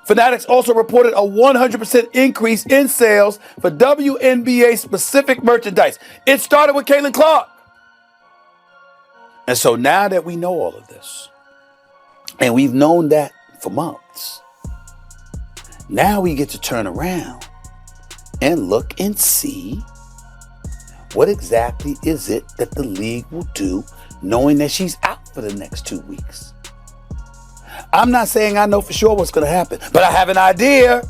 Fanatics also reported a 100% increase in sales for WNBA specific merchandise. It started with Caitlin Clark. And so now that we know all of this, and we've known that for months, now we get to turn around and look and see what exactly is it that the league will do knowing that she's out for the next 2 weeks. I'm not saying I know for sure what's going to happen, but I have an idea.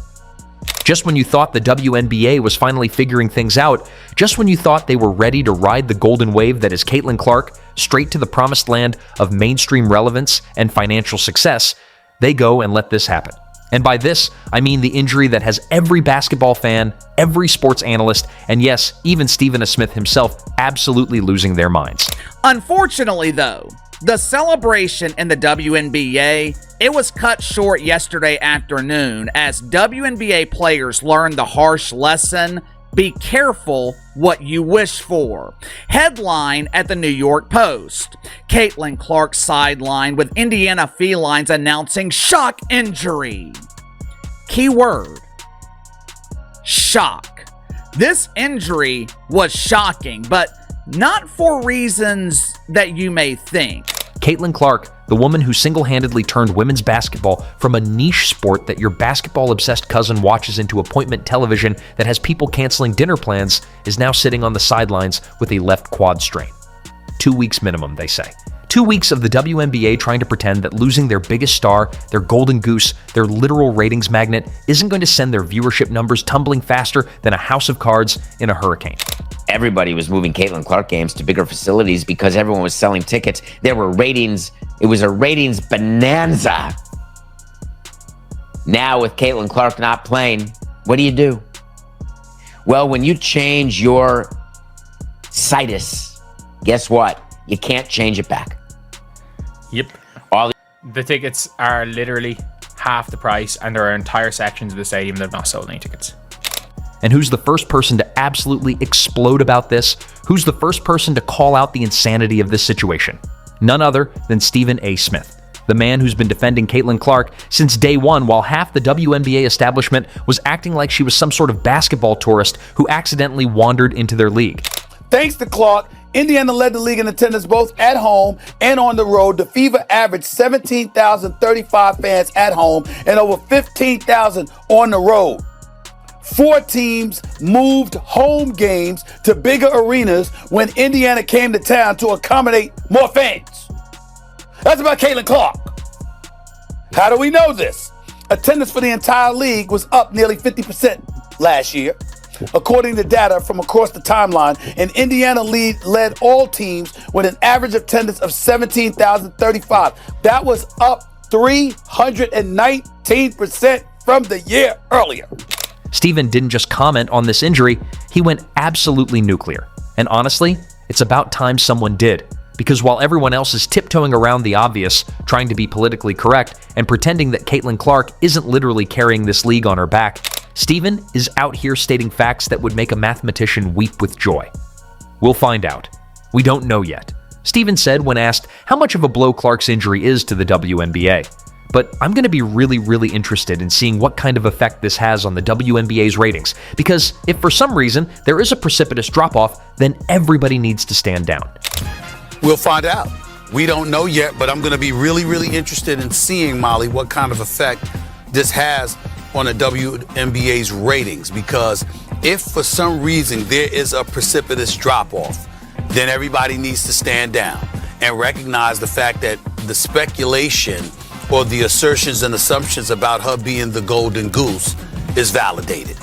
Just when you thought the WNBA was finally figuring things out, just when you thought they were ready to ride the golden wave that is Caitlin Clark straight to the promised land of mainstream relevance and financial success, they go and let this happen. And by this, I mean the injury that has every basketball fan, every sports analyst, and yes, even Stephen A. Smith himself absolutely losing their minds. Unfortunately, though, the celebration in the WNBA, it was cut short yesterday afternoon as WNBA players learned the harsh lesson: be careful what you wish for. Headline at the New York Post: Caitlin Clark sidelined with Indiana Felines announcing shock injury. Keyword: shock. This injury was shocking, but not for reasons that you may think. Caitlin Clark, the woman who single-handedly turned women's basketball from a niche sport that your basketball-obsessed cousin watches into appointment television that has people canceling dinner plans, is now sitting on the sidelines with a left quad strain. 2 weeks minimum, they say. 2 weeks of the WNBA trying to pretend that losing their biggest star, their golden goose, their literal ratings magnet, isn't going to send their viewership numbers tumbling faster than a house of cards in a hurricane. Everybody was moving Caitlin Clark games to bigger facilities because everyone was selling tickets. There were ratings. It was a ratings bonanza. Now with Caitlin Clark not playing, what do? Well, when you change your situs, guess what? You can't change it back. Yep. All the tickets are literally half the price, and there are entire sections of the stadium that have not sold any tickets. And who's the first person to absolutely explode about this? Who's the first person to call out the insanity of this situation? None other than Stephen A. Smith, the man who's been defending Caitlin Clark since day one, while half the WNBA establishment was acting like she was some sort of basketball tourist who accidentally wandered into their league. Thanks to Clark, Indiana led the league in attendance both at home and on the road. The Fever averaged 17,035 fans at home and over 15,000 on the road. 4 teams moved home games to bigger arenas when Indiana came to town to accommodate more fans. That's about Caitlin Clark. How do we know this? Attendance for the entire league was up nearly 50% last year, according to data from across the timeline, and Indiana led all teams with an average attendance of 17,035. That was up 319% from the year earlier. Stephen didn't just comment on this injury, he went absolutely nuclear. And honestly, it's about time someone did. Because while everyone else is tiptoeing around the obvious, trying to be politically correct, and pretending that Caitlin Clark isn't literally carrying this league on her back, Stephen is out here stating facts that would make a mathematician weep with joy. We'll find out. We don't know yet. Stephen said when asked how much of a blow Clark's injury is to the WNBA. But I'm going to be really interested in seeing what kind of effect this has on the WNBA's ratings, because if for some reason there is a precipitous drop-off, then everybody needs to stand down. We'll find out. We don't know yet, but I'm going to be really interested in seeing, Molly, what kind of effect this has on the WNBA's ratings, because if for some reason there is a precipitous drop-off, then everybody needs to stand down and recognize the fact that the speculation or the assertions and assumptions about her being the golden goose is validated.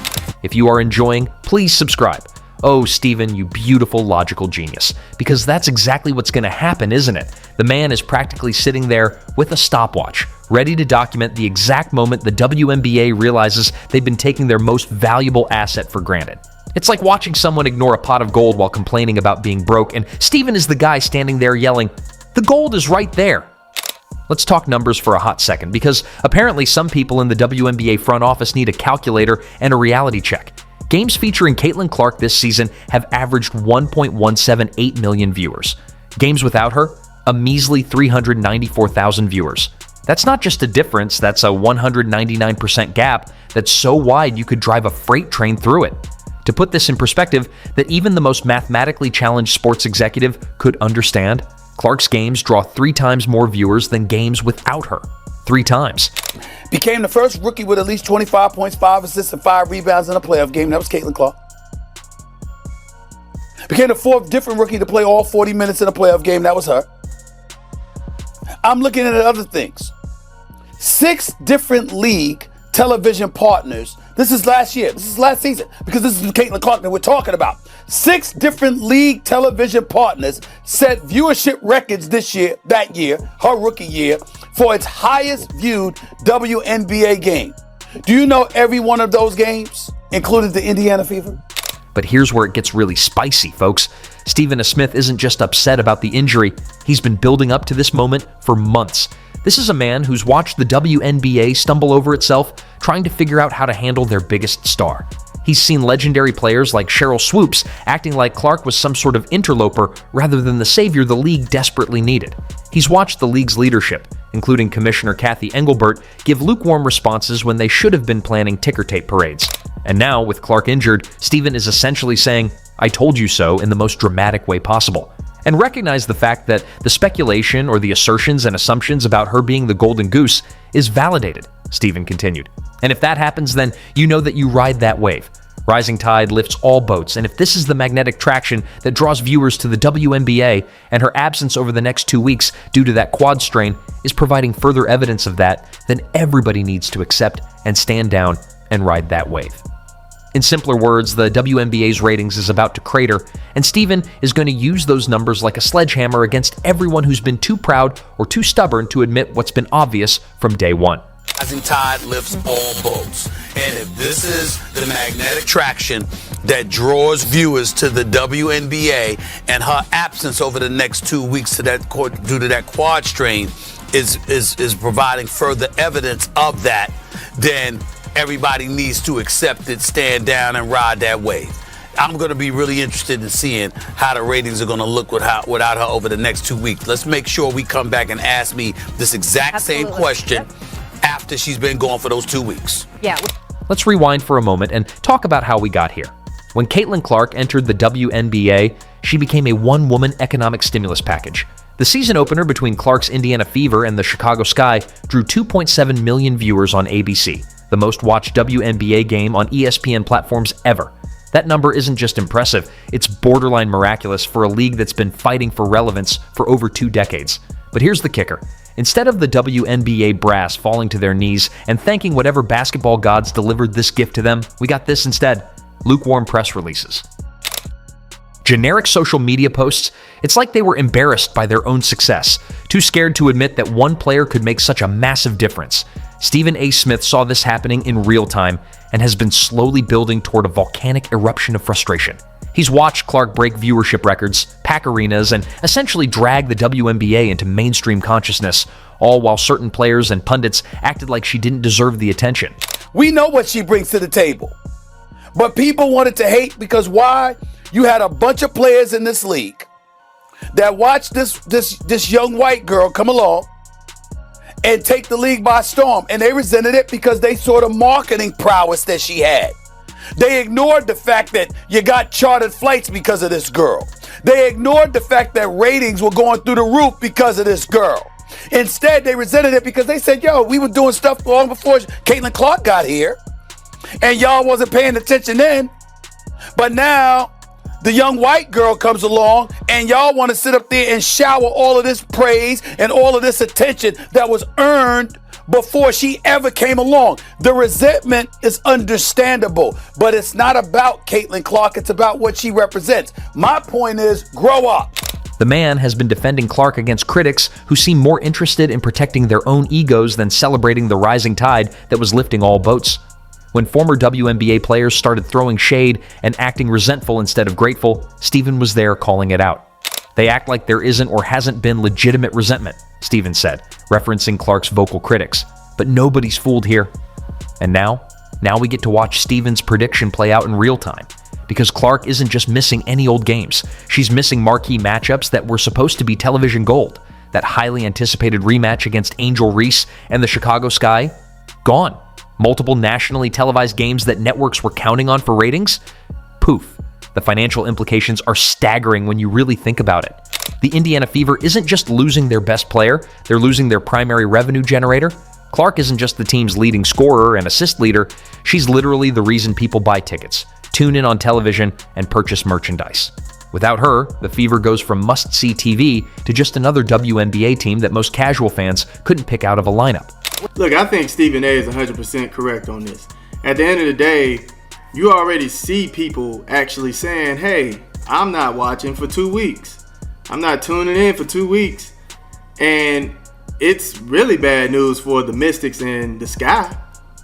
If you are enjoying, please subscribe. Oh, Stephen, you beautiful logical genius. Because that's exactly what's going to happen, isn't it? The man is practically sitting there with a stopwatch, ready to document the exact moment the WNBA realizes they've been taking their most valuable asset for granted. It's like watching someone ignore a pot of gold while complaining about being broke, and Stephen is the guy standing there yelling, "The gold is right there." Let's talk numbers for a hot second, because apparently some people in the WNBA front office need a calculator and a reality check. Games featuring Caitlin Clark this season have averaged 1.178 million viewers. Games without her, a measly 394,000 viewers. That's not just a difference, that's a 199% gap that's so wide you could drive a freight train through it. To put this in perspective, that even the most mathematically challenged sports executive could understand, Clark's games draw 3 times more viewers than games without her. 3 times. Became the first rookie with at least 25 points, 5 assists, and 5 rebounds in a playoff game. That was Caitlin Clark. Became the 4th different rookie to play all 40 minutes in a playoff game. That was her. I'm looking at other things. 6 different league television partners. This is last year. This is last season, because this is the Caitlin Clark that we're talking about. 6 different league television partners set viewership records that year, her rookie year, for its highest viewed WNBA game. Do you know every one of those games included the Indiana Fever? But here's where it gets really spicy, folks. Stephen A. Smith isn't just upset about the injury. He's been building up to this moment for months. This is a man who's watched the WNBA stumble over itself, trying to figure out how to handle their biggest star. He's seen legendary players like Cheryl Swoops acting like Clark was some sort of interloper rather than the savior the league desperately needed. He's watched the league's leadership, including Commissioner Kathy Engelbert, give lukewarm responses when they should have been planning ticker tape parades. And now, with Clark injured, Stephen is essentially saying, "I told you so," in the most dramatic way possible. And recognize the fact that the speculation or the assertions and assumptions about her being the golden goose is validated, Stephen continued. And if that happens, then you know that you ride that wave. Rising tide lifts all boats, and if this is the magnetic traction that draws viewers to the WNBA, and her absence over the next 2 weeks due to that quad strain is providing further evidence of that, then everybody needs to accept and stand down and ride that wave. In simpler words, the WNBA's ratings is about to crater, and Stephen is going to use those numbers like a sledgehammer against everyone who's been too proud or too stubborn to admit what's been obvious from day one. Rising tide lifts all boats. And if this is the magnetic traction that draws viewers to the WNBA, and her absence over the next 2 weeks due to that quad strain is providing further evidence of that, then everybody needs to accept it, stand down, and ride that wave. I'm going to be really interested in seeing how the ratings are going to look without her over the next 2 weeks. Let's make sure we come back and ask me this exact same question after she's been gone for those 2 weeks. Yeah. Let's rewind for a moment and talk about how we got here. When Caitlin Clark entered the WNBA, she became a one-woman economic stimulus package. The season opener between Clark's Indiana Fever and the Chicago Sky drew 2.7 million viewers on ABC, the most watched WNBA game on ESPN platforms ever. That number isn't just impressive, it's borderline miraculous for a league that's been fighting for relevance for over 2 decades. But here's the kicker. Instead of the WNBA brass falling to their knees and thanking whatever basketball gods delivered this gift to them, we got this instead: lukewarm press releases. Generic social media posts, it's like they were embarrassed by their own success, too scared to admit that one player could make such a massive difference. Stephen A. Smith saw this happening in real time and has been slowly building toward a volcanic eruption of frustration. He's watched Clark break viewership records, pack arenas, and essentially drag the WNBA into mainstream consciousness, all while certain players and pundits acted like she didn't deserve the attention. We know what she brings to the table, but people wanted to hate because why? You had a bunch of players in this league that watched this young white girl come along and take the league by storm, and they resented it because they saw the marketing prowess that she had. They ignored the fact that you got chartered flights because of this girl. They ignored the fact that ratings were going through the roof because of this girl. Instead, they resented it because they said, yo, we were doing stuff long before Caitlin Clark got here, and y'all wasn't paying attention then. But now, the young white girl comes along, and y'all want to sit up there and shower all of this praise and all of this attention that was earned before she ever came along. The resentment is understandable, but it's not about Caitlin Clark. It's about what she represents. My point is, grow up. The man has been defending Clark against critics who seem more interested in protecting their own egos than celebrating the rising tide that was lifting all boats. When former WNBA players started throwing shade and acting resentful instead of grateful, Stephen was there calling it out. They act like there isn't or hasn't been legitimate resentment, Stephen said, referencing Clark's vocal critics. But nobody's fooled here. And now we get to watch Stephen's prediction play out in real time. Because Clark isn't just missing any old games. She's missing marquee matchups that were supposed to be television gold. that highly anticipated rematch against Angel Reese and the Chicago Sky, gone. Multiple nationally televised games that networks were counting on for ratings, poof. The financial implications are staggering when you really think about it. The Indiana Fever isn't just losing their best player, they're losing their primary revenue generator. Clark isn't just the team's leading scorer and assist leader, she's literally the reason people buy tickets, tune in on television, and purchase merchandise. Without her, the Fever goes from must-see TV to just another WNBA team that most casual fans couldn't pick out of a lineup. Look, I think Stephen A is 100% correct on this. At the end of the day, you already see people actually saying, hey, I'm not watching for 2 weeks. I'm not tuning in for 2 weeks. And it's really bad news for the Mystics and the Sky,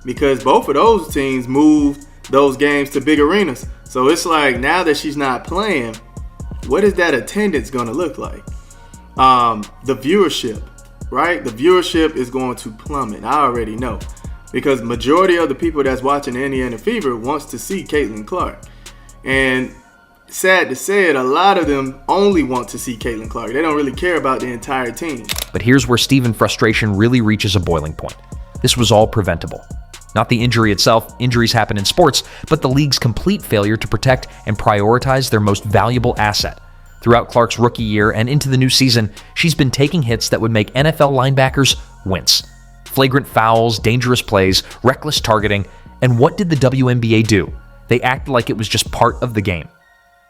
because both of those teams moved those games to big arenas. So it's like, now that she's not playing, what is that attendance going to look like? The viewership, right? The viewership is going to plummet. I already know, because majority of the people that's watching the Indiana Fever wants to see Caitlin Clark. And sad to say it, a lot of them only want to see Caitlin Clark. They don't really care about the entire team. But here's where Steven frustration really reaches a boiling point. This was all preventable. Not the injury itself, injuries happen in sports, but the league's complete failure to protect and prioritize their most valuable asset. Throughout Clark's rookie year and into the new season, she's been taking hits that would make NFL linebackers wince. Flagrant fouls, dangerous plays, reckless targeting, and what did the WNBA do? They acted like it was just part of the game.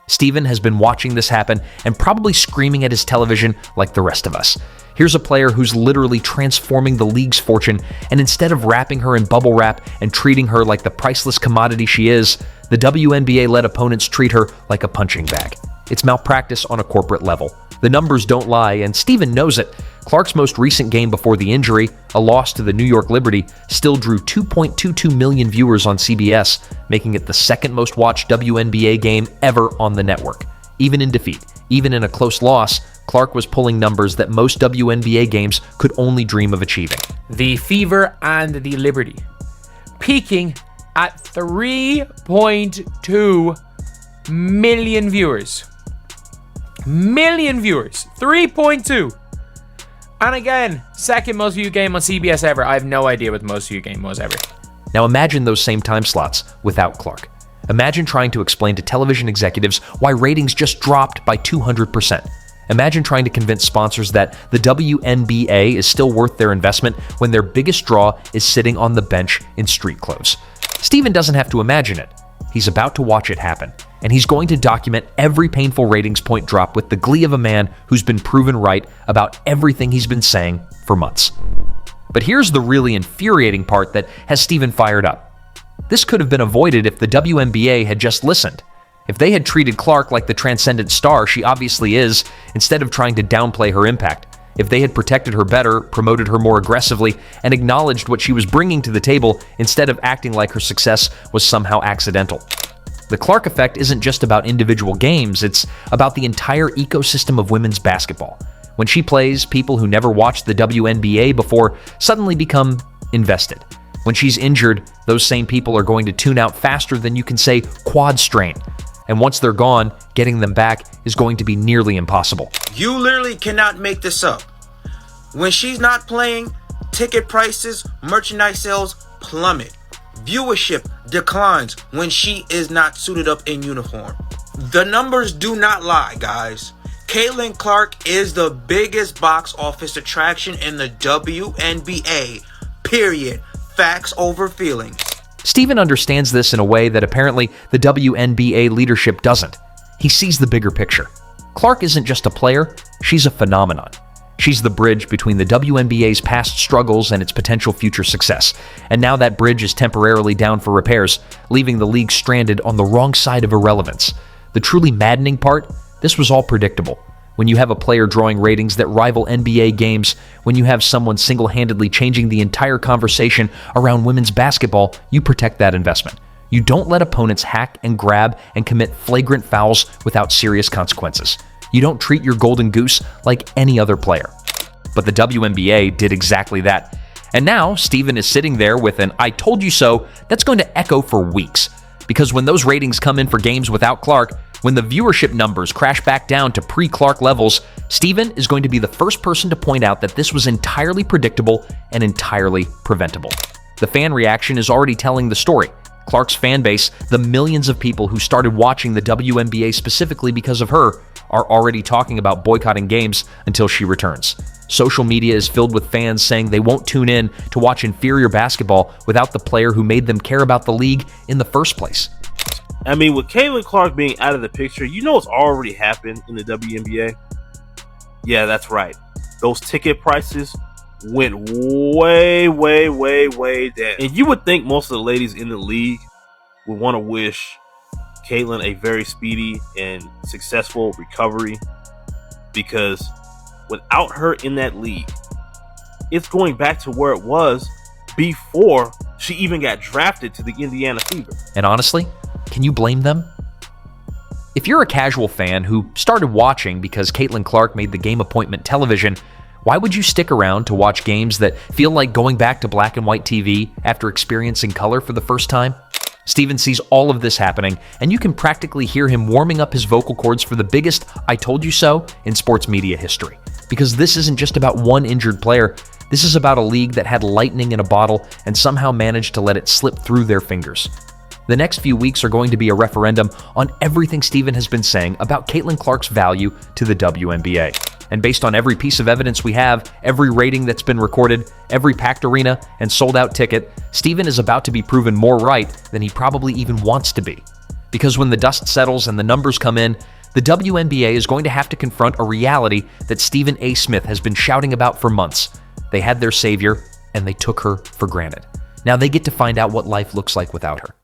Steven has been watching this happen and probably screaming at his television like the rest of us. Here's a player who's literally transforming the league's fortune, and instead of wrapping her in bubble wrap and treating her like the priceless commodity she is, the WNBA let opponents treat her like a punching bag. It's malpractice on a corporate level. The numbers don't lie, and Steven knows it. Clark's most recent game before the injury, a loss to the New York Liberty, still drew 2.22 million viewers on CBS, making it the second most watched WNBA game ever on the network. Even in defeat, even in a close loss, Clark was pulling numbers that most WNBA games could only dream of achieving. The Fever and the Liberty, peaking at 3.2 million viewers. 3.2. And again, second most viewed game on CBS ever. I have no idea what the most viewed game was ever. Now imagine those same time slots without Clark. Imagine trying to explain to television executives why ratings just dropped by 200%. Imagine trying to convince sponsors that the WNBA is still worth their investment when their biggest draw is sitting on the bench in street clothes. Steven doesn't have to imagine it. He's about to watch it happen, and he's going to document every painful ratings point drop with the glee of a man who's been proven right about everything he's been saying for months. But here's the really infuriating part that has Steven fired up. This could have been avoided if the WNBA had just listened. If they had treated Clark like the transcendent star she obviously is, instead of trying to downplay her impact. If they had protected her better, promoted her more aggressively, and acknowledged what she was bringing to the table instead of acting like her success was somehow accidental. The Clark effect isn't just about individual games, it's about the entire ecosystem of women's basketball. When she plays, people who never watched the WNBA before suddenly become invested. When she's injured, those same people are going to tune out faster than you can say quad strain. And once they're gone, getting them back is going to be nearly impossible. You literally cannot make this up. When she's not playing, ticket prices, merchandise sales plummet. Viewership declines when she is not suited up in uniform. The numbers do not lie, guys. Caitlin Clark is the biggest box office attraction in the WNBA, period. Facts over feelings. Steven understands this in a way that apparently the WNBA leadership doesn't. He sees the bigger picture. Clark isn't just a player, she's a phenomenon. She's the bridge between the WNBA's past struggles and its potential future success. And now that bridge is temporarily down for repairs, leaving the league stranded on the wrong side of irrelevance. The truly maddening part? This was all predictable. When you have a player drawing ratings that rival NBA games, when you have someone single-handedly changing the entire conversation around women's basketball, you protect that investment. You don't let opponents hack and grab and commit flagrant fouls without serious consequences. You don't treat your golden goose like any other player. But the WNBA did exactly that. And now, Steven is sitting there with an "I told you so" that's going to echo for weeks. Because when those ratings come in for games without Clark, When the viewership numbers crash back down to pre-Clark levels, Steven is going to be the first person to point out that this was entirely predictable and entirely preventable. The fan reaction is already telling the story. Clark's fan base, the millions of people who started watching the WNBA specifically because of her, are already talking about boycotting games until she returns. Social media is filled with fans saying they won't tune in to watch inferior basketball without the player who made them care about the league in the first place. I mean, with Caitlin Clark being out of the picture, you know what's already happened in the WNBA? Yeah, that's right. Those ticket prices went way down. And you would think most of the ladies in the league would want to wish Caitlin a very speedy and successful recovery, because without her in that league, it's going back to where it was before she even got drafted to the Indiana Fever. And honestly, can you blame them? If you're a casual fan who started watching because Caitlin Clark made the game appointment television, why would you stick around to watch games that feel like going back to black and white TV after experiencing color for the first time? Steven sees all of this happening, and you can practically hear him warming up his vocal cords for the biggest "I told you so" in sports media history. Because this isn't just about one injured player, this is about a league that had lightning in a bottle and somehow managed to let it slip through their fingers. The next few weeks are going to be a referendum on everything Steven has been saying about Caitlin Clark's value to the WNBA. And based on every piece of evidence we have, every rating that's been recorded, every packed arena, and sold-out ticket, Steven is about to be proven more right than he probably even wants to be. Because when the dust settles and the numbers come in, the WNBA is going to have to confront a reality that Stephen A. Smith has been shouting about for months. They had their savior, and they took her for granted. Now they get to find out what life looks like without her.